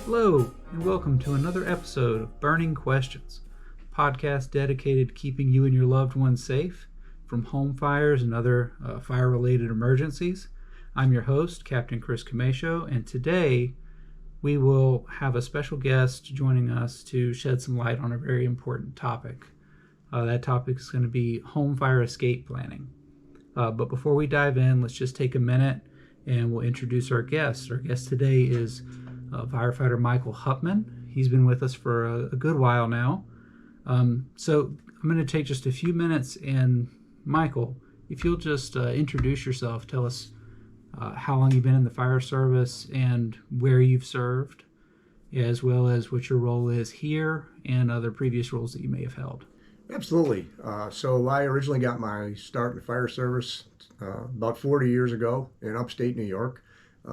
Hello, and welcome to another episode of Burning Questions, a podcast dedicated to keeping you and your loved ones safe from home fires and other fire-related emergencies. I'm your host, Captain Chris Camacho, and today we will have a special guest joining us to shed some light on a very important topic. That topic is going to be home fire escape planning. But before we dive in, let's just take a minute and we'll introduce our guest. Our guest today is Firefighter Michael Huppmann. He's been with us for a good while now. So I'm going to take just a few minutes, and Michael, if you'll just introduce yourself, tell us how long you've been in the fire service and where you've served, as well as what your role is here and other previous roles that you may have held. Absolutely. So I originally got my start in the fire service about 40 years ago in upstate New York.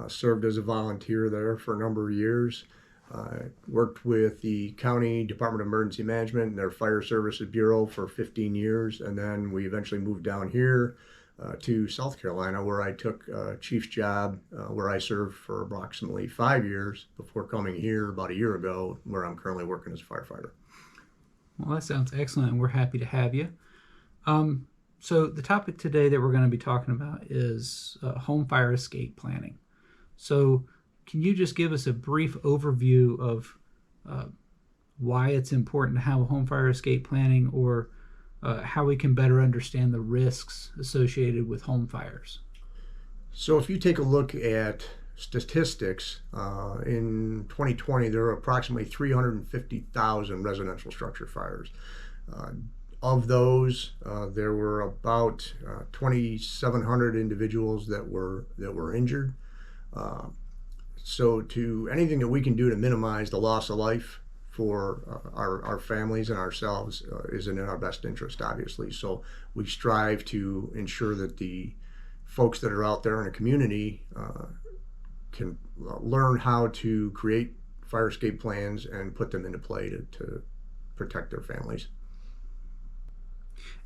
Served as a volunteer there for a number of years. Worked with the County Department of Emergency Management and their Fire Services Bureau for 15 years. And then we eventually moved down here to South Carolina, where I took a chief's job, where I served for approximately 5 years before coming here about a year ago, where I'm currently working as a firefighter. Well, that sounds excellent, and we're happy to have you. So the topic today that we're going to be talking about is home fire escape planning. So can you just give us a brief overview of why it's important to have a home fire escape planning, or how we can better understand the risks associated with home fires? So if you take a look at statistics, in 2020, there were approximately 350,000 residential structure fires. Of those, there were about 2,700 individuals that were injured. So to anything that we can do to minimize the loss of life for our families and ourselves is in our best interest, obviously. So we strive to ensure that the folks that are out there in the community can learn how to create fire escape plans and put them into play to protect their families.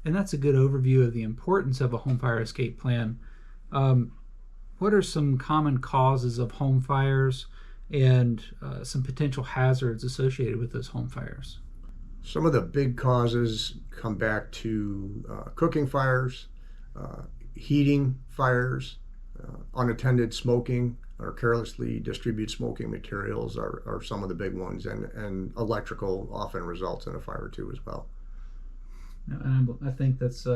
And that's a good overview of the importance of a home fire escape plan. What are some common causes of home fires and some potential hazards associated with those home fires? Some of the big causes come back to cooking fires, heating fires, unattended smoking, or carelessly distribute smoking materials are some of the big ones, and electrical often results in a fire too as well. And I think that's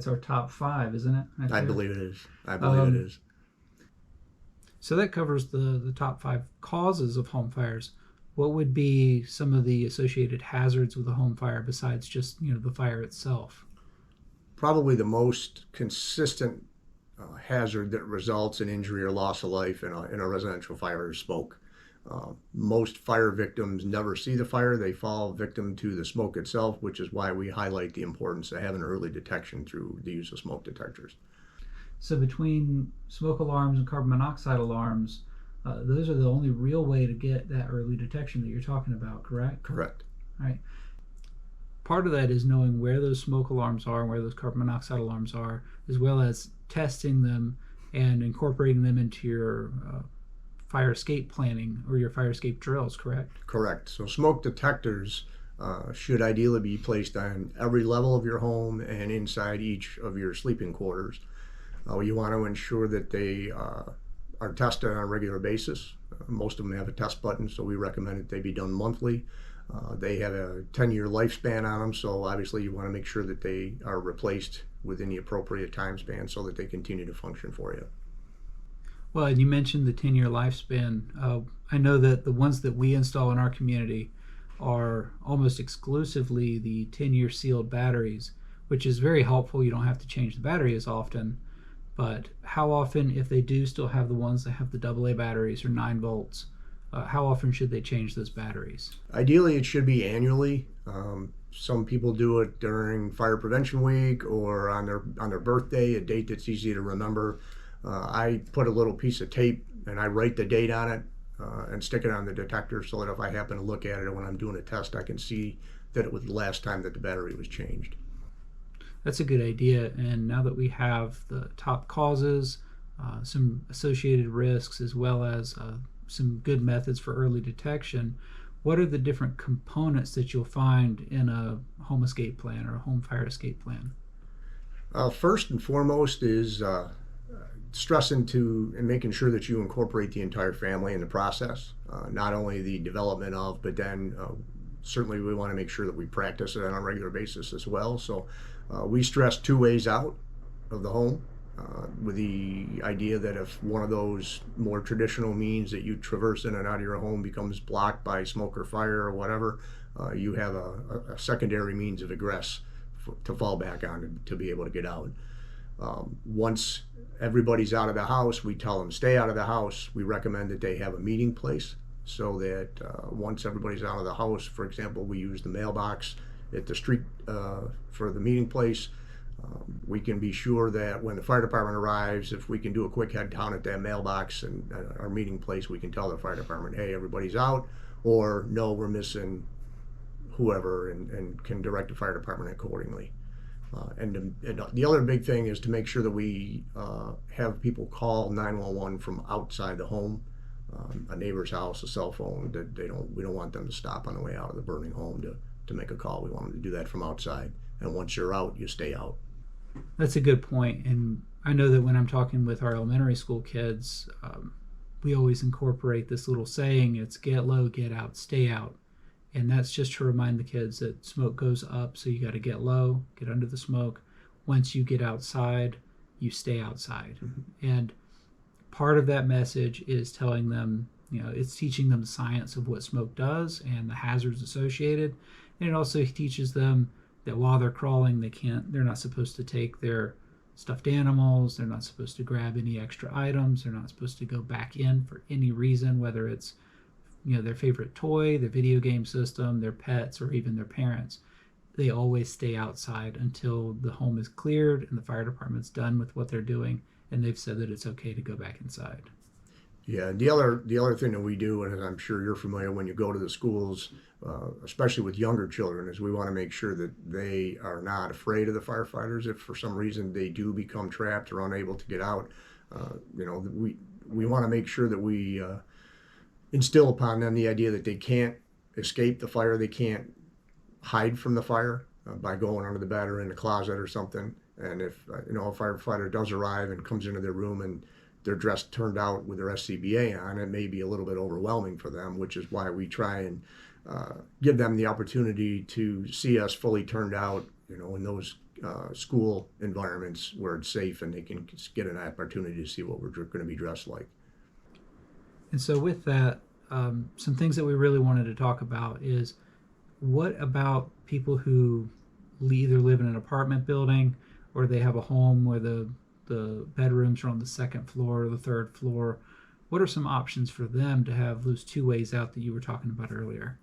our top 5, isn't it? I believe it is. I believe it is. So that covers the top 5 causes of home fires. What would be some of the associated hazards with a home fire besides just the fire itself? Probably the most consistent hazard that results in injury or loss of life in a residential fire is smoke. Most fire victims never see the fire. They fall victim to the smoke itself, which is why we highlight the importance of having early detection through the use of smoke detectors. So between smoke alarms and carbon monoxide alarms, those are the only real way to get that early detection that you're talking about, correct? Correct. All right. Part of that is knowing where those smoke alarms are and where those carbon monoxide alarms are, as well as testing them and incorporating them into your fire escape planning or your fire escape drills, correct? Correct. So smoke detectors should ideally be placed on every level of your home and inside each of your sleeping quarters. You want to ensure that they are tested on a regular basis. Most of them have a test button, so we recommend that they be done monthly. They have a 10-year lifespan on them, so obviously you want to make sure that they are replaced within the appropriate time span so that they continue to function for you. Well, and you mentioned the 10-year lifespan. I know that the ones that we install in our community are almost exclusively the 10-year sealed batteries, which is very helpful. You don't have to change the battery as often. But how often, if they do still have the ones that have the AA batteries or 9 volts, how often should they change those batteries? Ideally, it should be annually. Some people do it during Fire Prevention Week or on their birthday, a date that's easy to remember. I put a little piece of tape and I write the date on it and stick it on the detector so that if I happen to look at it when I'm doing a test, I can see that it was the last time that the battery was changed. That's a good idea. And now that we have the top causes, some associated risks, as well as some good methods for early detection. What are the different components that you'll find in a home escape plan or a home fire escape plan? First and foremost is stressing to and making sure that you incorporate the entire family in the process, not only the development of, but then certainly we want to make sure that we practice it on a regular basis as well. So we stress 2 ways out of the home, with the idea that if one of those more traditional means that you traverse in and out of your home becomes blocked by smoke or fire or whatever, you have a secondary means of egress to fall back on to be able to get out. Once everybody's out of the house, we tell them stay out of the house. We recommend that they have a meeting place so that once everybody's out of the house, for example, we use the mailbox at the street for the meeting place. We can be sure that when the fire department arrives, if we can do a quick head count at that mailbox and our meeting place, we can tell the fire department, hey, everybody's out, or no, we're missing whoever, and can direct the fire department accordingly. And the other big thing is to make sure that we have people call 911 from outside the home, a neighbor's house, a cell phone. That we don't want them to stop on the way out of the burning home to make a call. We want them to do that from outside. And once you're out, you stay out. That's a good point. And I know that when I'm talking with our elementary school kids, we always incorporate this little saying, it's get low, get out, stay out. And that's just to remind the kids that smoke goes up, so you got to get low, get under the smoke. Once you get outside, you stay outside. Mm-hmm. And part of that message is telling them, it's teaching them the science of what smoke does and the hazards associated. And it also teaches them that while they're crawling, they're not supposed to take their stuffed animals, they're not supposed to grab any extra items, they're not supposed to go back in for any reason, whether it's their favorite toy, their video game system, their pets, or even their parents. They always stay outside until the home is cleared and the fire department's done with what they're doing, and they've said that it's okay to go back inside. Yeah, the other thing that we do, and I'm sure you're familiar when you go to the schools, especially with younger children, is we want to make sure that they are not afraid of the firefighters. If for some reason they do become trapped or unable to get out, we want to make sure that we instill upon them the idea that they can't escape the fire, they can't hide from the fire by going under the bed or in the closet or something. And if a firefighter does arrive and comes into their room and they're dressed turned out with their SCBA on, it may be a little bit overwhelming for them, which is why we try and give them the opportunity to see us fully turned out, in those school environments where it's safe and they can get an opportunity to see what we're going to be dressed like. And so with that, some things that we really wanted to talk about is, what about people who either live in an apartment building or they have a home where the bedrooms are on the second floor or the third floor? What are some options for them to have those 2 ways out that you were talking about earlier?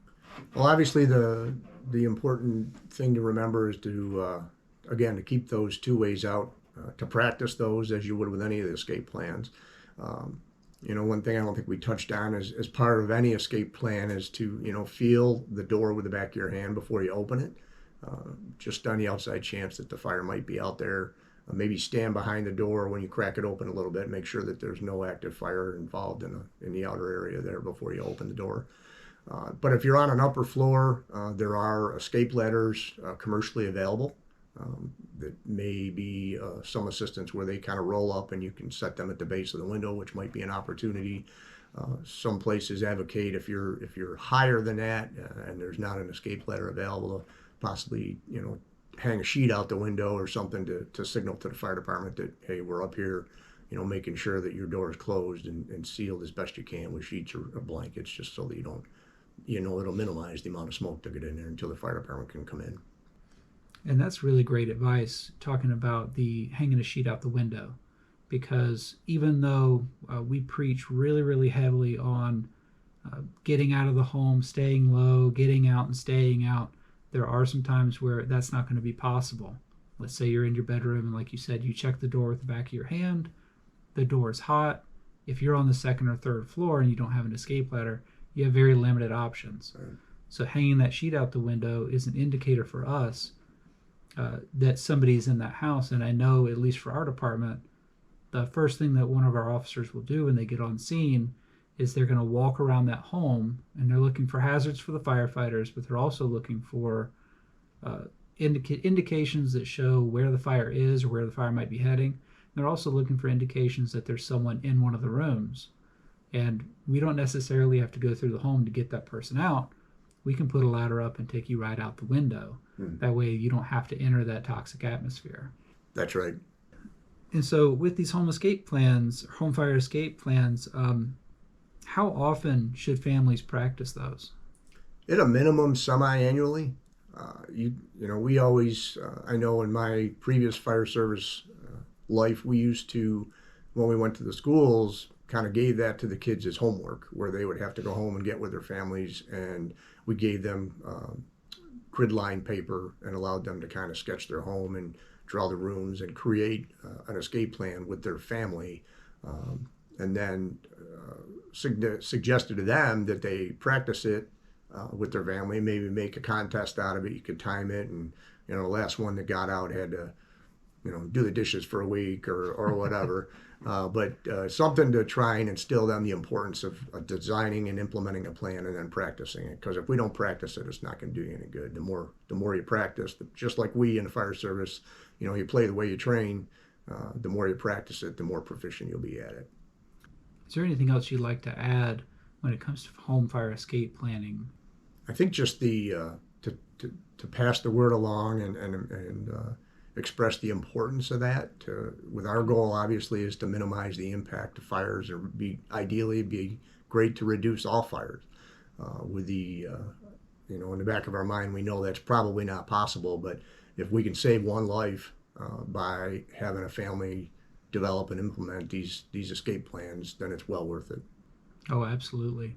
Well, obviously the important thing to remember is to keep those 2 ways out, to practice those as you would with any of the escape plans. One thing I don't think we touched on is, as part of any escape plan, is to, feel the door with the back of your hand before you open it, just on the outside chance that the fire might be out there. Maybe stand behind the door when you crack it open a little bit, make sure that there's no active fire involved in the outer area there before you open the door. But if you're on an upper floor, there are escape ladders commercially available. That may be some assistance where they kind of roll up and you can set them at the base of the window, which might be an opportunity. Some places advocate if you're higher than that and there's not an escape ladder available, to possibly hang a sheet out the window or something to signal to the fire department that, hey, we're up here, making sure that your door is closed and sealed as best you can with sheets or blankets, just so that you don't, it'll minimize the amount of smoke to get in there until the fire department can come in. And that's really great advice, talking about the hanging a sheet out the window, because even though we preach really, really heavily on getting out of the home, staying low, getting out and staying out, there are some times where that's not going to be possible. Let's say you're in your bedroom and, like you said, you check the door with the back of your hand, the door is hot. If you're on the second or third floor and you don't have an escape ladder, you have very limited options. Right. So hanging that sheet out the window is an indicator for us that somebody's in that house. And I know, at least for our department, the first thing that one of our officers will do when they get on scene is they're going to walk around that home and they're looking for hazards for the firefighters, but they're also looking for indications that show where the fire is or where the fire might be heading. They're also looking for indications that there's someone in one of the rooms. And we don't necessarily have to go through the home to get that person out. We can put a ladder up and take you right out the window. That way you don't have to enter that toxic atmosphere. That's right. And so with these home escape plans, home fire escape plans, how often should families practice those? At a minimum, semi-annually. We always, I know in my previous fire service life, we used to, when we went to the schools, kind of gave that to the kids as homework, where they would have to go home and get with their families, and we gave them grid line paper and allowed them to kind of sketch their home and draw the rooms and create an escape plan with their family, and then suggested to them that they practice it with their family, maybe make a contest out of it. You could time it, and the last one that got out had to do the dishes for a week or whatever. But something to try and instill them the importance of designing and implementing a plan and then practicing it. Because if we don't practice it, it's not going to do you any good. The more you practice, just like we in the fire service, you play the way you train. The more you practice it, the more proficient you'll be at it. Is there anything else you'd like to add when it comes to home fire escape planning? I think just to pass the word along and express the importance of that. With our goal, obviously, is to minimize the impact of fires, or ideally be great to reduce all fires. With the in the back of our mind, we know that's probably not possible, but if we can save one life by having a family develop and implement these escape plans, then it's well worth it. Oh, absolutely.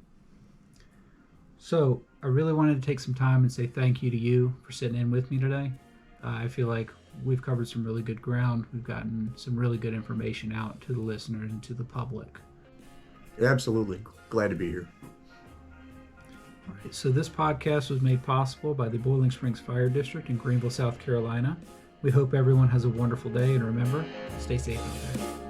So I really wanted to take some time and say thank you to you for sitting in with me today. I feel like we've covered some really good ground. We've gotten some really good information out to the listeners and to the public. Absolutely. Glad to be here. All right, so this podcast was made possible by the Boiling Springs Fire District in Greenville, South Carolina. We hope everyone has a wonderful day, and remember, stay safe out there.